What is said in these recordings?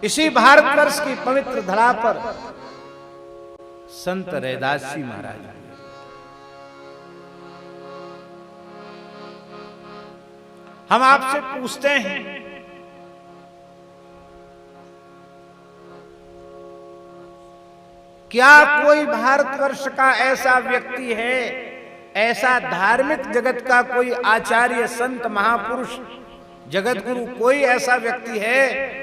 इसी भारतवर्ष की पवित्र धरा पर संत रैदास जी महाराज, हम आपसे पूछते हैं, क्या कोई भारतवर्ष का ऐसा व्यक्ति है, ऐसा धार्मिक जगत का कोई आचार्य, संत, महापुरुष, जगत गुरु, कोई ऐसा व्यक्ति है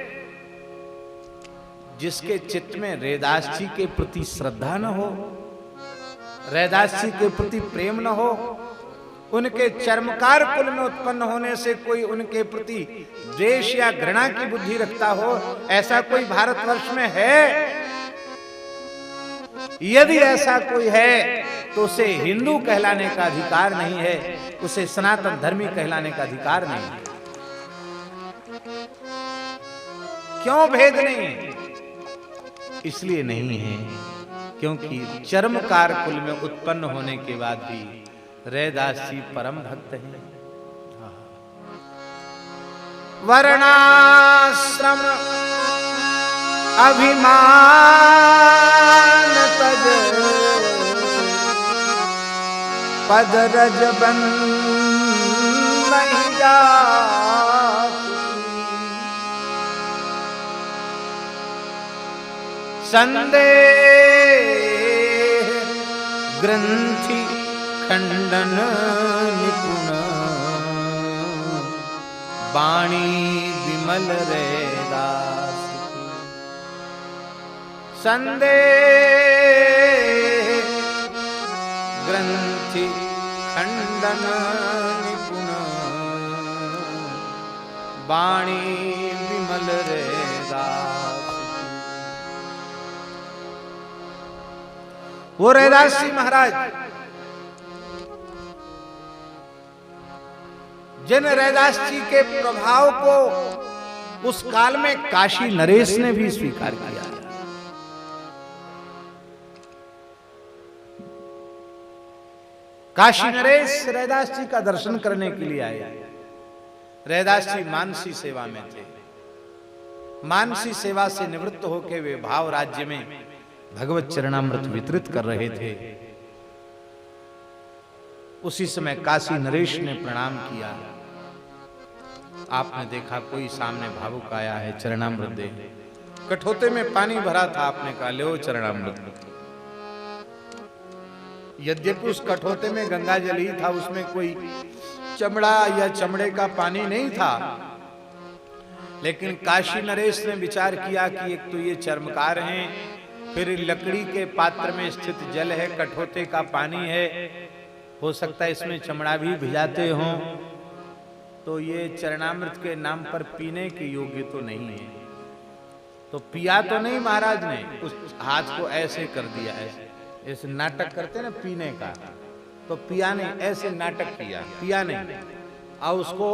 जिसके चित्त में रैदास जी के प्रति श्रद्धा न हो, रैदास जी के प्रति प्रेम न हो, उनके चर्मकार कुल में उत्पन्न होने से कोई उनके प्रति द्वेष या घृणा की बुद्धि रखता हो? ऐसा कोई भारतवर्ष में है? यदि ऐसा कोई है तो उसे हिंदू कहलाने का अधिकार नहीं है, उसे सनातन धर्मी कहलाने का अधिकार नहीं है। क्यों भेद नहीं है? इसलिए नहीं है क्योंकि चर्मकार कुल में उत्पन्न होने के बाद भी रैदास जी परम भक्त हैं। वर्णाश्रम अभिमान तज पद रज बन नहीं जा, संदेह ग्रंथि खंडन निपुण, वाणी विमल रैदास की। संदेह ग्रंथि खंडन निपुण, वाणी विमल रैदास। वो रैदास जी महाराज, जिन रैदास जी के प्रभाव को उस काल में काशी नरेश ने भी स्वीकार किया। काशी नरेश रैदास जी का दर्शन करने के लिए आए। रैदास जी मानसी सेवा में थे। मानसी सेवा से निवृत्त होकर वे भाव राज्य में भगवत चरणामृत वितरित कर रहे थे। उसी समय काशी नरेश ने प्रणाम किया। आपने देखा कोई सामने भावुक आया है, चरणामृत दे। कठोते में पानी भरा था, आपने कहा ले चरणामृत। यद्यपि उस कठोते में गंगा जल ही था, उसमें कोई चमड़ा या चमड़े का पानी नहीं था, लेकिन काशी नरेश ने विचार किया कि एक तो ये चर्मकार हैं, फिर लकड़ी के पात्र में स्थित जल है, कठोते का पानी है, हो सकता है इसमें चमड़ा भी भिजाते हों, तो ये चरणामृत के नाम पर पीने के योग्य तो नहीं है। तो पिया तो नहीं महाराज ने, उस हाथ को ऐसे कर दिया, ऐसे नाटक करते ना पीने का, तो पिया नहीं, ऐसे नाटक किया, पिया नहीं, और उसको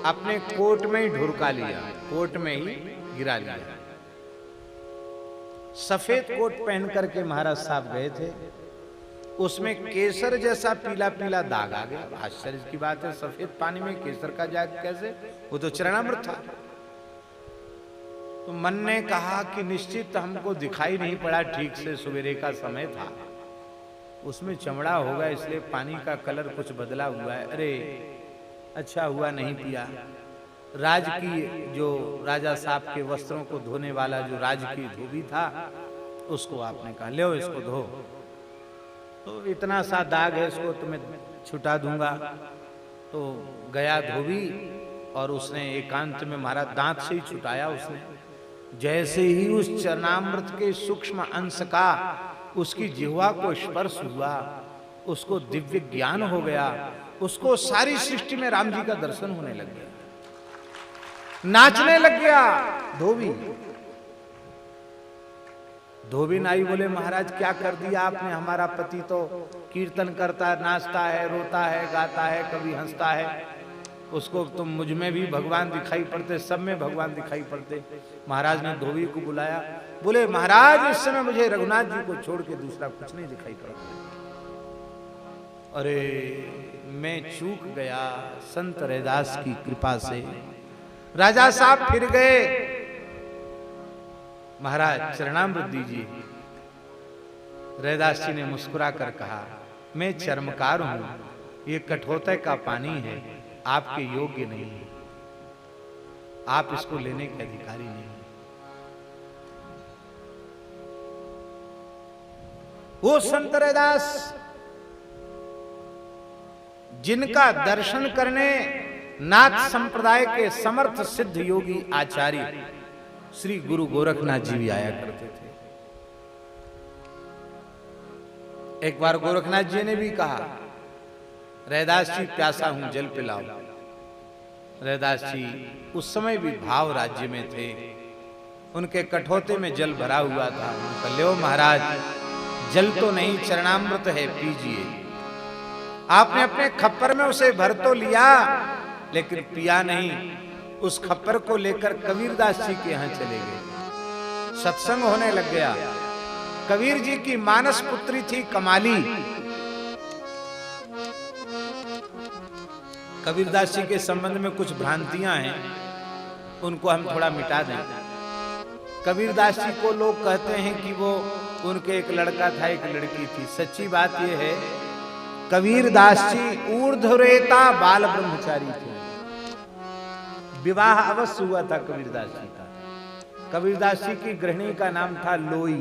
अपने कोट में ही ढुरका लिया, कोट में ही गिरा लिया। सफेद कोट पहन करके महाराज साहब गए थे, उसमें केसर जैसा पीला पीला दाग आ गया। आश्चर्य की बात है, सफेद पानी में केसर का दाग कैसे? वो तो चरणामृत था। तो मन ने कहा कि निश्चित हमको दिखाई नहीं पड़ा ठीक से, सवेरे का समय था, उसमें चमड़ा होगा इसलिए पानी का कलर कुछ बदला हुआ है। अरे अच्छा हुआ नहीं पिया। राज की जो राजा साहब के वस्त्रों को धोने वाला जो राज की धोबी था, उसको आपने कहा ले इसको धो, तो इतना सा दाग है, इसको तुम्हें छुटा दूंगा। तो गया धोबी और उसने एकांत में महाराज दांत से ही छुटाया। उसने जैसे ही उस चरणामृत के सूक्ष्म अंश का उसकी जिह्वा को स्पर्श हुआ, उसको दिव्य ज्ञान हो गया, उसको सारी सृष्टि में राम जी का दर्शन होने लग गया, नाचने लग गया। धोबी नाई बोले महाराज क्या कर दिया आपने, हमारा पति तो कीर्तन करता है, नाचता है, रोता है, गाता है, कभी हंसता है, उसको तुम मुझ में भी भगवान दिखाई पड़ते, सब में भगवान दिखाई पड़ते। महाराज ने धोबी को बुलाया, बोले महाराज इस समय मुझे रघुनाथ जी को छोड़ के दूसरा कुछ नहीं दिखाई पड़ता। अरे मैं चूक गया, संत रैदास की कृपा से। राजा साहब फिर गए, महाराज चरणामृत दीजिए। रैदास जी ने मुस्कुरा कर कहा, मैं चर्मकार हूं, ये कठोते का पानी है, आपके योग्य नहीं है, आप इसको लेने के अधिकारी नहीं। वो संत रैदास जिनका दर्शन करने नाथ संप्रदाय के समर्थ सिद्ध योगी आचार्य श्री गुरु गोरखनाथ जी भी आया करते थे। एक बार गोरखनाथ जी ने भी कहा, रैदास जी प्यासा हूं, जल पिलाओ। रैदास जी उस समय भी भाव राज्य में थे, उनके कठोते में जल भरा हुआ था। उनका लो महाराज, जल तो नहीं चरणामृत है, पीजिए। आपने अपने खप्पर में उसे भर तो लिया, लेकिन पिया नहीं। उस खप्पर को लेकर कबीरदास जी के यहां चले गए। सत्संग होने लग गया। कबीर जी की मानस पुत्री थी कमाली। कबीरदास जी के संबंध में कुछ भ्रांतियां हैं, उनको हम थोड़ा मिटा दें। कबीरदास जी को लोग कहते हैं कि वो उनके एक लड़का था, एक लड़की थी। सच्ची बात यह है, कबीरदास जी ऊर्ध्वरेता बाल ब्रह्मचारी थे। विवाह अवश्य हुआ था कबीरदास जी का। कबीरदास जी की गृहिणी का नाम था लोई,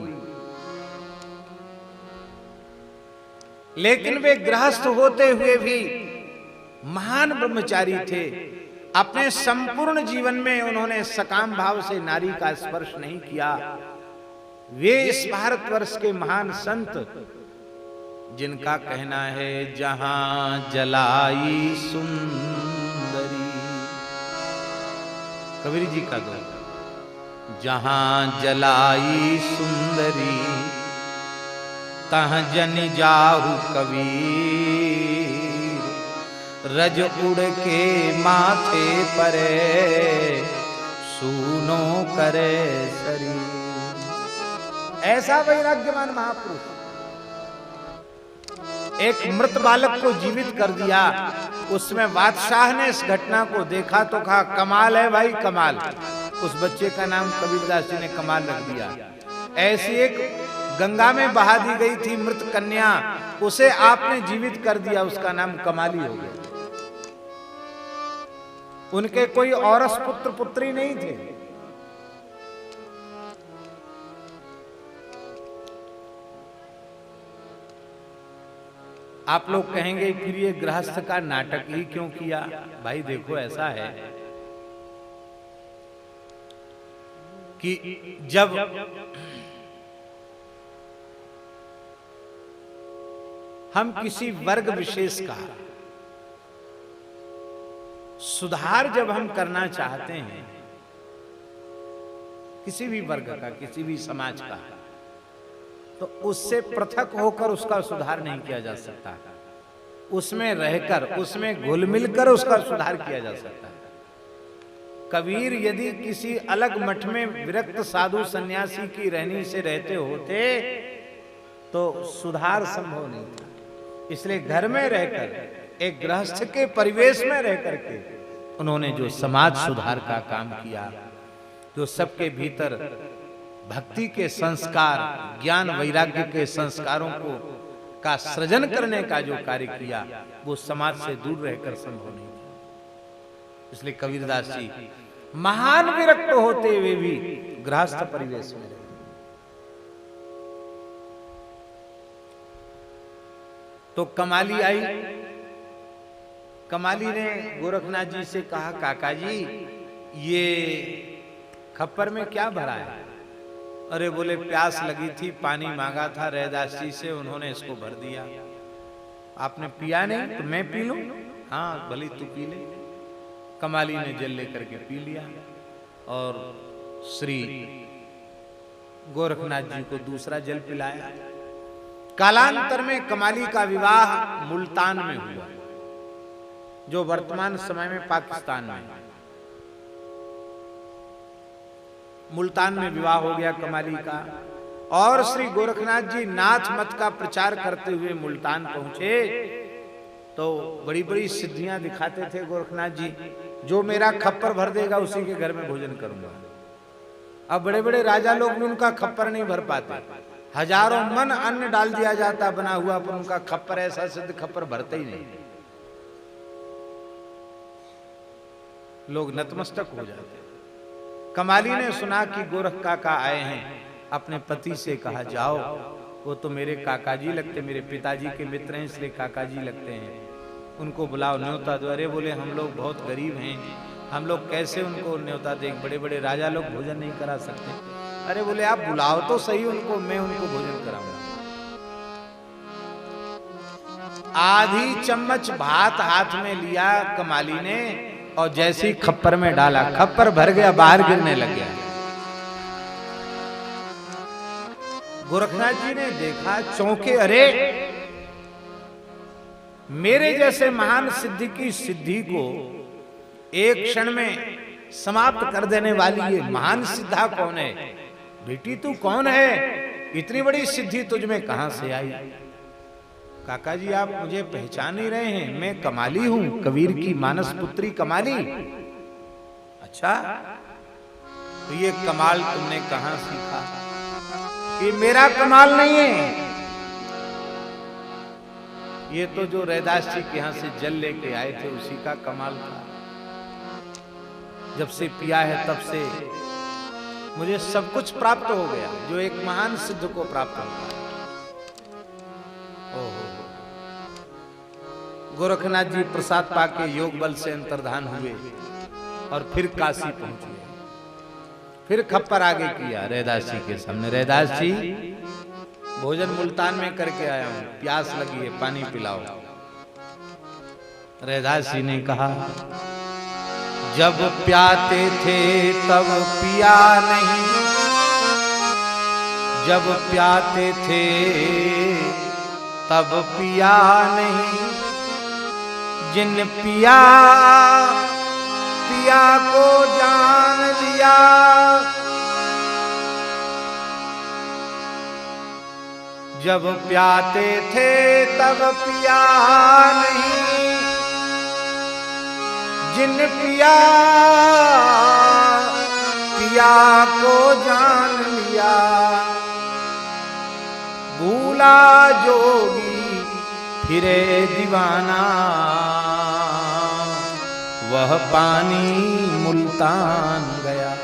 लेकिन वे गृहस्थ होते हुए भी महान ब्रह्मचारी थे। अपने संपूर्ण जीवन में उन्होंने सकाम भाव से नारी का स्पर्श नहीं किया। वे इस भारतवर्ष के महान संत, जिनका कहना है जहां जलाई सुंदरी, कबीर जी का दो, जहां जलाई सुंदरी तह जन जाहु कबीर, रज उड़ के माथे परे सूनो करे शरीर। ऐसा वैराग्यवान महापुरुष एक मृत बालक को जीवित कर दिया। उसमें बादशाह ने इस घटना को देखा तो कहा, कमाल है भाई, कमाल। उस बच्चे का नाम कबीरदास जी ने कमाल रख दिया। ऐसी एक गंगा में बहा दी गई थी मृत कन्या, उसे आपने जीवित कर दिया, उसका नाम कमाली हो गया। उनके कोई औरस पुत्र पुत्री नहीं थे। आप लोग कहेंगे फिर ये गृहस्थ का नाटक ही क्यों किया? भाई देखो, ऐसा है कि जब हम किसी वर्ग विशेष का सुधार जब हम करना चाहते हैं, किसी भी वर्ग का, किसी भी समाज का, तो उससे पृथक होकर उसका सुधार नहीं किया जा सकता। उसमें रहकर, उसमें घुल मिलकर उसका सुधार किया जा सकता है। कबीर यदि किसी अलग मठ में विरक्त साधु सन्यासी की रहनी से रहते होते तो सुधार संभव नहीं था। इसलिए घर में रहकर, एक गृहस्थ के परिवेश में रहकर के उन्होंने जो समाज सुधार का काम किया, जो सबके भीतर भक्ति के संस्कार, ज्ञान वैराग्य के संस्कारों को का सृजन करने का जो कार्य किया, वो समाज से दूर रहकर संभव नहीं था। इसलिए कबीरदास जी महान विरक्त होते हुए भी गृहस्थ परिवेश में रहे। तो कमाली आई। कमाली ने गोरखनाथ जी से कहा, काका जी ये खप्पर में क्या भरा है? अरे बोले, प्यास लगी थी, पानी मांगा था रैदास जी से, उन्होंने इसको भर दिया। आपने पिया नहीं तो मैं पी लूं? हाँ भली तू पी ले। कमाली ने जल लेकर के पी लिया और श्री गोरखनाथ जी को दूसरा जल पिलाया। कालांतर में कमाली का विवाह मुल्तान में हुआ, जो वर्तमान समय में पाकिस्तान में है। मुल्तान में विवाह हो गया कमाली का, और श्री गोरखनाथ जी नाथ मत का प्रचार करते हुए मुल्तान पहुंचे तो बड़ी बड़ी सिद्धियां दिखाते थे गोरखनाथ जी। जो मेरा खप्पर भर देगा उसी के घर में भोजन करूंगा। अब बड़े बड़े राजा लोग भी उनका खप्पर नहीं भर पाते, हजारों मन अन्न डाल दिया जाता बना हुआ, पर उनका खप्पर ऐसा सिद्ध खप्पर भरते ही नहीं, लोग नतमस्तक हो जाते। कमाली ने सुना कि गोरख काका आए हैं, अपने पति से कहा जाओ, वो तो मेरे काकाजी लगते, मेरे पिताजी के मित्र हैं इसलिए काकाजी लगते हैं, उनको बुलाओ, न्योता दो। अरे बोले हम लोग बहुत गरीब हैं, हम लोग कैसे उनको न्योता दें, बड़े बड़े राजा लोग भोजन नहीं करा सकते। अरे बोले आप बुलाओ तो सही उनको, मैं उनको भोजन कराऊंगा। आधी चम्मच भात हाथ में लिया कमाली ने, और जैसे ही खप्पर में डाला, खप्पर भर गया, बाहर गिरने लग गया। गोरखनाथ जी ने देखा, चौंके, अरे मेरे जैसे महान सिद्धि की सिद्धि को एक क्षण में समाप्त कर देने वाली ये महान सिद्धा कौन है? बेटी तू कौन है? इतनी बड़ी सिद्धि तुझ में कहां से आई? काका जी आप मुझे पहचान ही रहे हैं, मैं कमाली हूं, कबीर की मानस पुत्री कमाली। अच्छा, तो ये कमाल तुमने कहां सीखा? कि मेरा कमाल नहीं है, ये तो जो रैदास जी के यहां से जल लेके आए थे उसी का कमाल था। जब से पिया है तब से मुझे सब कुछ प्राप्त हो गया जो एक महान सिद्ध को प्राप्त होता है। ओहो, गोरखनाथ जी प्रसाद पाके योग बल से अंतर्धान हुए और फिर काशी पहुंचे। फिर खप्पर आगे किया रैदास जी के सामने, रैदास जी भोजन मुल्तान में करके आया हूं, प्यास लगी है, पानी पिलाओ। रैदास जी ने कहा, जब प्याते थे तब पिया नहीं, जब प्याते थे तब पिया नहीं, जिन पिया पिया को जान लिया, जब प्याते थे तब पिया नहीं, जिन पिया पिया को जान लिया, भूला जोगी फिरे दीवाना, वह पानी मुल्तान गया।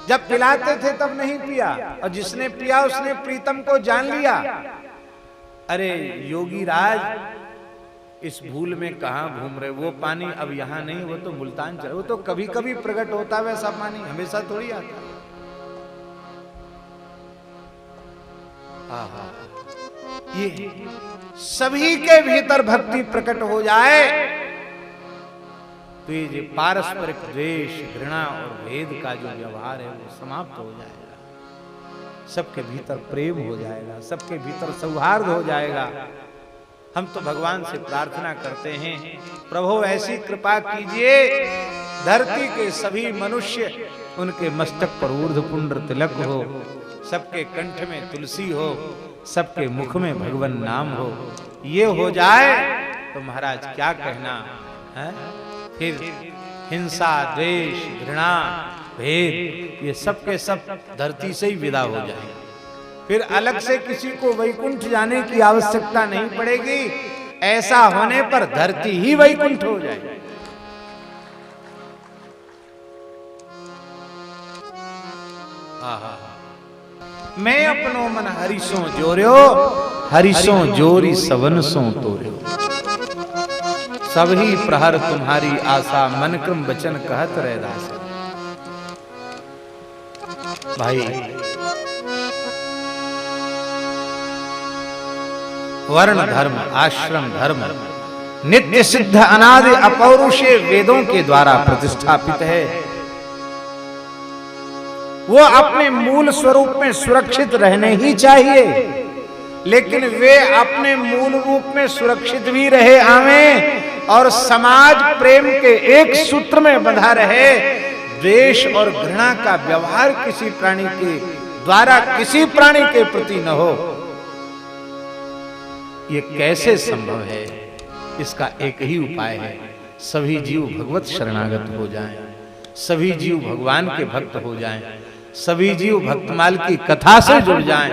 जब पिलाते थे तब नहीं पिया, और जिसने पिया उसने प्रीतम को जान लिया। अरे योगी राज, इस भूल में कहां घूम रहे? वो पानी अब यहां नहीं, वो तो मुल्तान चला, वो तो कभी कभी प्रकट होता, वैसा पानी हमेशा थोड़ी आता। ये सभी के भीतर भक्ति प्रकट हो जाए तो ये पारस्परिक द्वेष, घृणा और भेद का जो व्यवहार है वो समाप्त हो जाएगा, सबके भीतर प्रेम हो जाएगा, सबके भीतर सौहार्द हो जाएगा। हम तो भगवान से प्रार्थना करते हैं, प्रभु ऐसी कृपा कीजिए धरती के सभी मनुष्य उनके मस्तक पर ऊर्ध्व पुंड्र तिलक हो, सबके कंठ में तुलसी हो, सबके मुख में भगवान नाम हो। ये हो जाए तो महाराज क्या कहना है? फिर हिंसा, द्वेष, घृणा, भेद ये सब के सब धरती से ही विदा हो जाए। फिर अलग से किसी को वैकुंठ जाने की आवश्यकता नहीं पड़ेगी। ऐसा होने पर धरती ही वैकुंठ हो जाए। मैं अपनो मन हरिसों जोर्यो, हरिसों जोरी सवन सो तोर्यो, सभी प्रहर तुम्हारी आशा, मन क्रम वचन कहत रैदास। भाई वर्ण धर्म, आश्रम धर्म नित्य सिद्ध अनादि अपौरुषेय वेदों के द्वारा प्रतिष्ठापित है। वो अपने मूल स्वरूप में सुरक्षित रहने ही चाहिए, लेकिन वे अपने मूल रूप में सुरक्षित भी रहे आवें और समाज प्रेम के एक सूत्र में बंधा रहे। द्वेष और घृणा का व्यवहार किसी प्राणी के द्वारा किसी प्राणी के प्रति न हो, ये कैसे संभव है? इसका एक ही उपाय है, सभी जीव भगवत शरणागत हो जाएं, सभी जीव भगवान के भक्त हो जाएं, सभी जीव भक्तमाल की कथा से जुड़ जाएं।